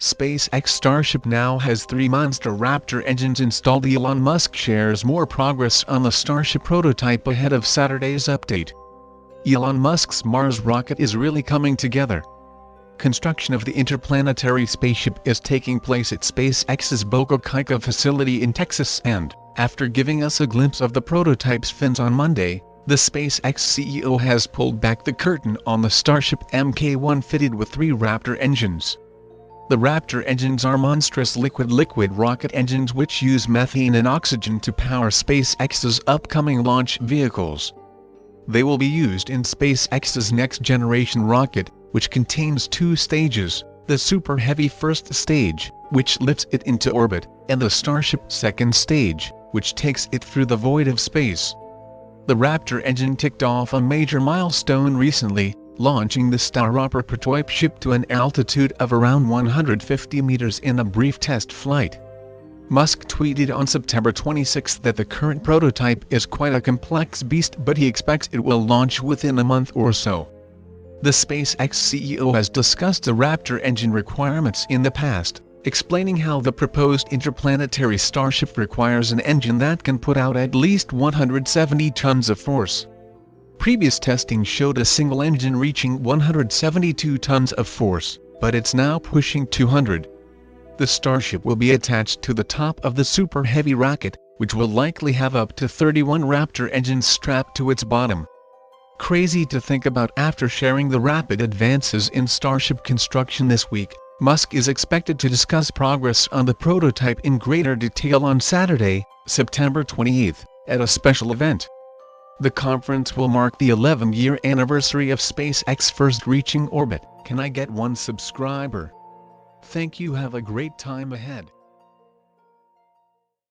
SpaceX Starship now has 3 monster Raptor engines installed. Elon Musk shares more progress on the Starship prototype ahead of Saturday's update. Elon Musk's Mars rocket is really coming together. Construction of the interplanetary spaceship is taking place at SpaceX's Boca Chica facility in Texas, and, after giving us a glimpse of the prototype's fins on Monday, the SpaceX CEO has pulled back the curtain on the Starship Mk-1 fitted with 3 Raptor engines. The Raptor engines are monstrous liquid rocket engines which use methane and oxygen to power SpaceX's upcoming launch vehicles. They will be used in SpaceX's next-generation rocket, which contains 2 stages, the Super Heavy first stage, which lifts it into orbit, and the Starship second stage, which takes it through the void of space. The Raptor engine ticked off a major milestone recently, launching the Raptor prototype ship to an altitude of around 150 meters in a brief test flight. Musk tweeted on September 26 that the current prototype is quite a complex beast, but he expects it will launch within a month or so. The SpaceX CEO has discussed the Raptor engine requirements in the past, explaining how the proposed interplanetary Starship requires an engine that can put out at least 170 tons of force. Previous testing showed a single engine reaching 172 tons of force, but it's now pushing 200. The Starship will be attached to the top of the Super Heavy rocket, which will likely have up to 31 Raptor engines strapped to its bottom. Crazy to think about. After sharing the rapid advances in Starship construction this week, Musk is expected to discuss progress on the prototype in greater detail on Saturday, September 28, at a special event. The conference will mark the 11th-year anniversary of SpaceX first reaching orbit. Can I get 1 subscriber? Thank you. Have a great time ahead.